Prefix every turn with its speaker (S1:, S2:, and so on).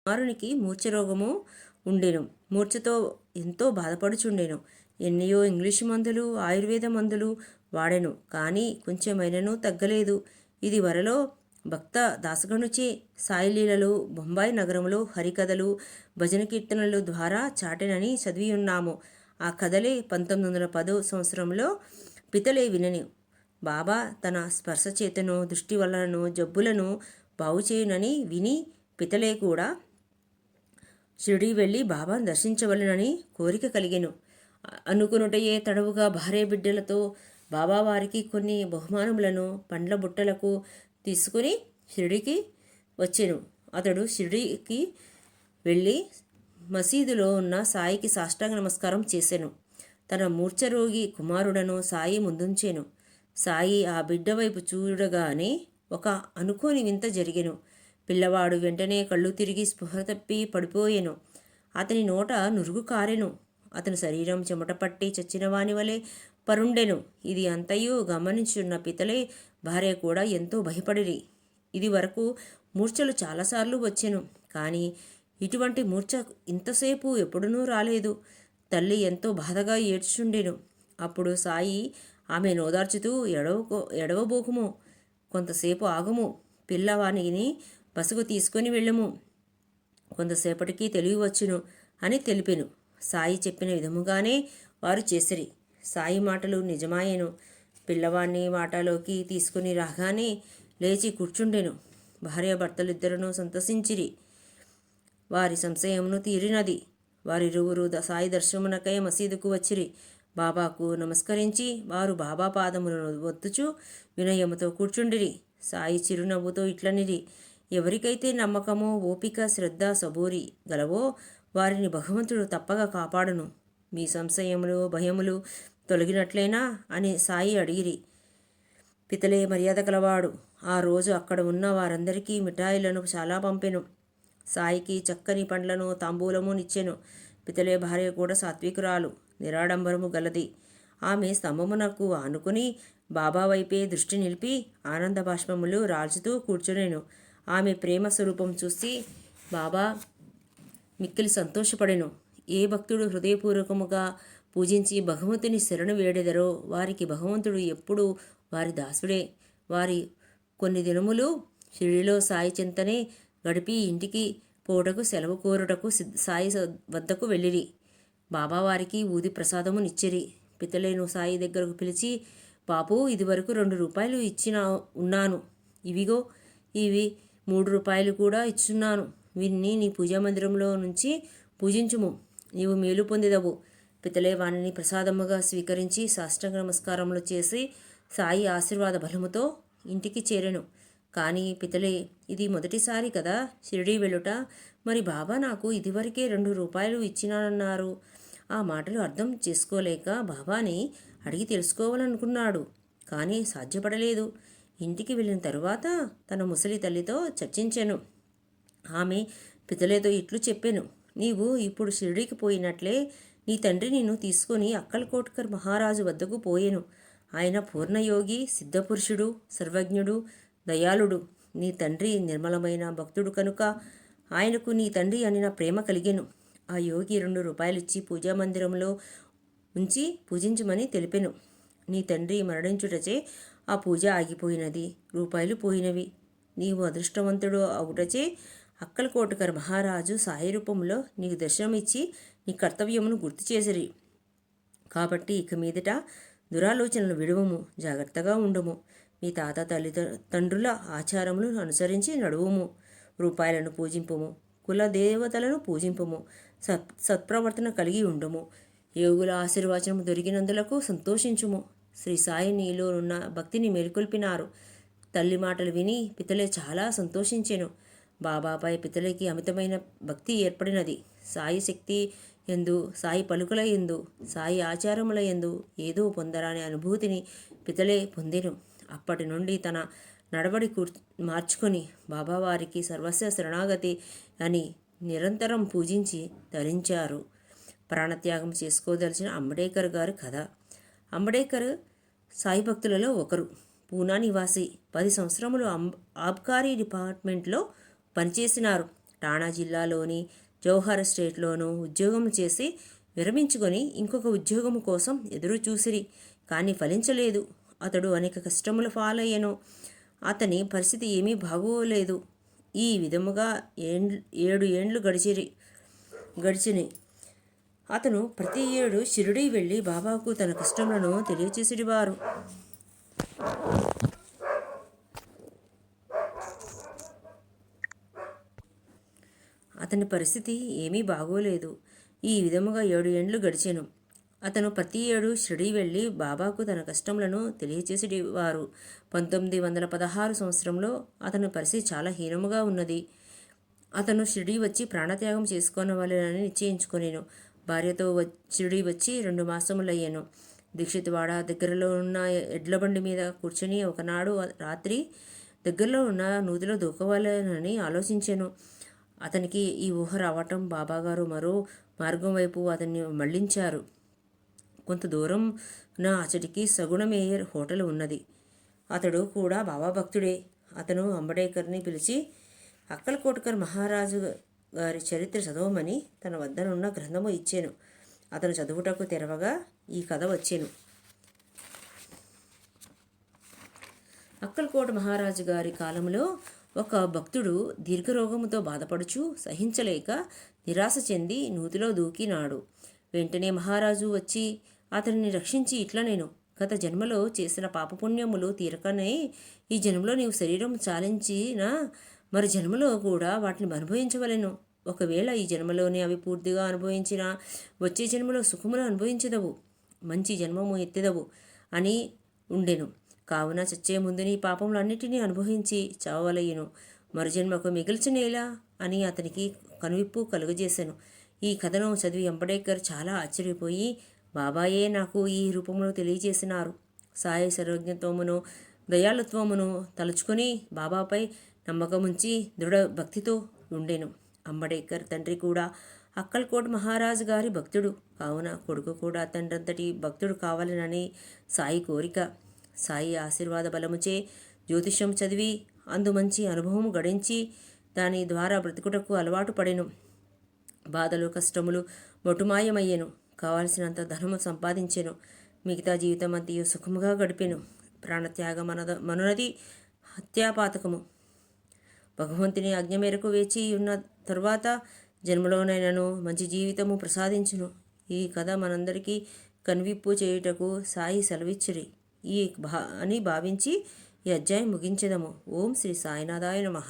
S1: కుమారునికి మూర్ఛరోగము ఉండెను. మూర్ఛతో ఎంతో బాధపడుచుండెను. ఎన్నయో ఇంగ్లీషు మందులు, ఆయుర్వేద మందులు వాడెను. కానీ కొంచెమైనను తగ్గలేదు. ఇది వరలో భక్త దాసగనుచే సాయిలీలలు బొంబాయి నగరంలో హరికథలు, భజన కీర్తనలు ద్వారా చాటెనని చదివియున్నాము. ఆ కథలే 1910 సంవత్సరంలో పితలే వినని బాబా తన స్పర్శ చేతను దృష్టి వలనను జబ్బులను బాగుచేయునని విని పితలే కూడా షిరిడీ వెళ్ళి బాబాను దర్శించవలెనని కోరిక కలిగెను. అనుకునుటయే తడవుగా భార్య బిడ్డలతో బాబావారికి కొన్ని బహుమానములను పండ్ల బుట్టలకు తీసుకుని షిరిడీకి వచ్చెను. అతడు షిరిడీకి వెళ్ళి మసీదులో ఉన్న సాయికి సాష్టాంగ నమస్కారం చేసెను. తన మూర్ఛరోగి కుమారుడను సాయి ముందుంచెను. సాయి ఆ బిడ్డ వైపు చూడగానే ఒక అనుకోని వింత జరిగెను. పిల్లవాడు వెంటనే కళ్ళు తిరిగి స్పృహ తప్పి పడిపోయెను. అతని నోట నురుగు కారెను. అతని శరీరం చెమట పట్టి చచ్చిన వాని వలె పరుండెను. ఇది అంతయు గమనించున్న పితలే భార్య కూడా ఎంతో భయపడిరి. ఇది వరకు మూర్ఛలు చాలాసార్లు వచ్చెను, కానీ ఇటువంటి మూర్ఛ ఇంతసేపు ఎప్పుడునూ రాలేదు. తల్లి ఎంతో బాధగా ఏడ్చుండెను. అప్పుడు సాయి ఆమె నోదార్చుతూ ఎడవబోకుము, కొంతసేపు ఆగుము, పిల్లవానిని బసకు తీసుకొని వెళ్ళము, కొంతసేపటికి తెలివి వచ్చును అని తెలిపెను. సాయి చెప్పిన విధముగానే వారు చేసిరి. సాయి మాటలు నిజమాయెను. పిల్లవాణ్ణి వాటాలోకి తీసుకుని రాగానే లేచి కూర్చుండెను. భార్యాభర్తలిద్దరూ సంతసించిరి. వారి సంశయమును తీరినది. వారిరువురు సాయి దర్శనమునకై మసీదుకు వచ్చిరి. బాబాకు నమస్కరించి వారు బాబా పాదములను ఒత్తుచు వినయముతో కూర్చుండిరి. సాయి చిరునవ్వుతో ఇట్లనిరి: ఎవరికైతే నమ్మకమో, ఓపిక, శ్రద్ధ, సబూరి గలవో వారిని భగవంతుడు తప్పక కాపాడును. మీ సంశయములు, భయములు తొలగినట్లేనా అని సాయి అడిగిరి. పితలే మర్యాద కలవాడు. ఆ రోజు అక్కడ ఉన్న వారందరికీ మిఠాయిలను చాలా పంపెను. సాయికి చక్కని పండ్లను తాంబూలము నిచ్చెను. పితలే భార్య కూడా సాత్వికురాలు, నిరాడంబరము గలది. ఆమె స్తంభమునకు ఆనుకుని బాబా వైపే దృష్టి నిలిపి ఆనంద బాష్పములు రాల్చుతూ కూర్చునేను. ఆమె ప్రేమ స్వరూపం చూసి బాబా మిక్కిలి సంతోషపడెను. ఏ భక్తుడు హృదయపూర్వకముగా పూజించి భగవంతుని శరణు వేడెదరో వారికి భగవంతుడు ఎప్పుడూ వారి దాసుడే. వారి కొన్ని దినములు షిరిడీలో సాయి చింతనే గడిపి ఇంటికి పోటకు సెలవు కోరుటకు సాయి వద్దకు వెళ్ళిరి. బాబావారికి ఊది ప్రసాదము నిచ్చిరి. పితలేను సాయి దగ్గరకు పిలిచి, బాపు, ఇదివరకు 2 రూపాయలు ఇచ్చిన ఉన్నాను, ఇవిగో ఇవి 3 రూపాయలు కూడా ఇచ్చున్నాను. వీన్ని నీ పూజామందిరంలో నుంచి పూజించుము, నీవు మేలు పొందిదవు. పితలే వాణిని ప్రసాదముగా స్వీకరించి సాష్టాంగ నమస్కారములు చేసి సాయి ఆశీర్వాద బలముతో ఇంటికి చేరెను. కానీ పితలే, ఇది మొదటిసారి కదా షిరిడీ వెళ్ళుట, మరి బాబా నాకు ఇదివరకే 2 రూపాయలు ఇచ్చినానన్నారు. ఆ మాటలు అర్థం చేసుకోలేక బాబాని అడిగి తెలుసుకోవాలనుకున్నాడు, కానీ సాధ్యపడలేదు. ఇంటికి వెళ్ళిన తరువాత తన ముసలి తల్లితో చర్చించెను. ఆమె పితలేతో ఇట్లు చెప్పెను: నీవు ఇప్పుడు షిరిడీకి పోయినట్లే నీ తండ్రి నిన్ను తీసుకొని అక్కల్కోట్కర్ మహారాజు వద్దకు పోయెను. ఆయన పూర్ణయోగి, సిద్ధపురుషుడు, సర్వజ్ఞుడు, దయాళుడు. నీ తండ్రి నిర్మలమైన భక్తుడు కనుక ఆయనకు నీ తండ్రి అనిన ప్రేమ కలిగెను. ఆ యోగి 2 రూపాయలిచ్చి పూజామందిరంలో ఉంచి పూజించమని తెలిపెను. నీ తండ్రి మరణించుటచే ఆ పూజ ఆగిపోయినది, రూపాయలు పోయినవి. నీవు అదృష్టవంతుడు అవుటచే అక్కల్కోటకర్ మహారాజు సాయి రూపంలో నీకు దర్శనమిచ్చి నీ కర్తవ్యమును గుర్తు చేసిరి. కాబట్టి ఇక మీదట దురాలోచనలు విడువము, జాగ్రత్తగా ఉండుము. మీ తాత తండ్రుల ఆచారములను అనుసరించి నడువుము. రూపాయలను పూజింపుము, కుల దేవతలను పూజింపుము, సత్ప్రవర్తన కలిగి ఉండుము. యోగుల ఆశీర్వచనము దొరికినందులకు సంతోషించుము. శ్రీ సాయి నీలో ఉన్న భక్తిని మేల్కొల్పినారు. తల్లి మాటలు విని పితలే చాలా సంతోషించెను. బాబాపై పితలేకి అమితమైన భక్తి ఏర్పడినది. సాయి శక్తి ఎందు, సాయి పలుకుల ఎందు, సాయి ఆచారముల ఎందు ఏదో పొందరాని అనుభూతిని పితలే పొందెను. అప్పటి నుండి తన నడవడి మార్చుకొని బాబావారికి సర్వస్వ శరణాగతి అని నిరంతరం పూజించి ధరించారు. ప్రాణత్యాగం చేసుకోదలిచిన అంబడేకర్ గారి కథ. అంబడేకర్ సాయి భక్తులలో ఒకరు. పూనా నివాసి. 10 సంవత్సరములు ఆబ్కారీ డిపార్ట్మెంట్లో పనిచేసినారు. ఠాణా జిల్లాలోని జౌహర్ స్టేట్లోనూ ఉద్యోగం చేసి విరమించుకొని ఇంకొక ఉద్యోగం కోసం ఎదురు చూసిరి. కానీ ఫలించలేదు. అతడు అనేక కష్టముల పాలయ్యను. అతని పరిస్థితి ఏమీ బాగోలేదు. ఈ విధముగా 7 ఏండ్లు గడిచిని. అతను ప్రతి ఏడు షిరిడీ వెళ్ళి బాబాకు తన కష్టములను తెలియచేసేవారు. అతని పరిస్థితి ఏమీ బాగోలేదు. ఈ విధముగా 7 ఏండ్లు గడిచెను. అతను ప్రతి ఏడు షిరిడీ వెళ్ళి బాబాకు తన కష్టములను తెలియచేసేవారు. 1916 సంవత్సరంలో అతని పరిస్థితి చాలా హీనముగా ఉన్నది. అతను షిరిడీ వచ్చి ప్రాణత్యాగం చేసుకోవాలని నిశ్చయించుకొనెను. భార్యతో షిరిడీ వచ్చి 2 మాసములయ్యెను. దీక్షిత్వాడ దగ్గరలో ఉన్న ఎడ్లబండి మీద కూర్చొని ఒకనాడు రాత్రి దగ్గరలో ఉన్న నూతిలో దూకవాలని ఆలోచించెను. అతనికి ఈ ఊహ రావటం బాబాగారు మరో మార్గం వైపు అతన్ని మళ్లించారు. కొంత దూరం నా అతడికి సగుణమేయర్ హోటల్ ఉన్నది. అతడు కూడా బాబా భక్తుడే. అతను అంబడేకర్ని పిలిచి అక్కల్కోట్కర్ మహారాజు గారి చరిత్ర చదవమని తన వద్దనున్న గ్రంథము ఇచ్చాను. అతను చదువుటకు తెరవగా ఈ కథ వచ్చెను. అక్కల్కోట మహారాజు గారి కాలంలో ఒక భక్తుడు దీర్ఘరోగముతో బాధపడుచు సహించలేక నిరాశ చెంది నూతిలో దూకినాడు. వెంటనే మహారాజు వచ్చి అతనిని రక్షించి ఇట్లా నేను గత జన్మలో చేసిన పాపపుణ్యములు తీరకనే ఈ జన్మలో నీవు శరీరం చాలించినా మరి జన్మలో కూడా వాటిని అనుభవించవలెను. ఒకవేళ ఈ జన్మలోనే అవి పూర్తిగా అనుభవించినా వచ్చే జన్మలో సుఖములు అనుభవించదవు, మంచి జన్మము ఎత్తెదవు అని ఉండెను. కావున చచ్చే ముందు నీ పాపములన్నిటినీ అనుభవించి చావవలయును, మరుజన్మకు మిగిల్చినేలా అని అతనికి కనువిప్పు కలుగజేశాను. ఈ కథను చదివి అంబడేకర్ చాలా ఆశ్చర్యపోయి బాబాయే నాకు ఈ రూపమును తెలియజేసినారు. సాయి సర్వజ్ఞత్వమును దయాళుత్వమును తలుచుకొని బాబాపై నమ్మకముంచి దృఢ భక్తితో ఉండెను. అంబడేకర్ తండ్రి కూడా అక్కల్కోట్ మహారాజు గారి భక్తుడు కావున కొడుకు కూడా తండ్రంతటి భక్తుడు కావాలనని సాయి కోరిక. సాయి ఆశీర్వాద బలముచే జ్యోతిష్యం చదివి అందు మంచి అనుభవం గడించి దాని ద్వారా బ్రతుకుటకు అలవాటు పడెను. బాధలు కష్టములు మొటుమాయమయ్యెను. కావలసినంత ధనము సంపాదించెను. మిగతా జీవితం అంతయు సుఖముగా గడిపెను. ప్రాణత్యాగమనున్నది హత్యాపాతకము. భగవంతుని ఆజ్ఞ మేరకు వేచి ఉన్న తరువాత జన్మలోనైనను మంచి జీవితము ప్రసాదించును. ఈ కథ మనందరికీ కనువిప్పు చేయుటకు సాయి సెలవిచ్చిరి అని భావించి ఈ అధ్యాయం ముగించెదము. ఓం శ్రీ సాయినాథాయ నమః.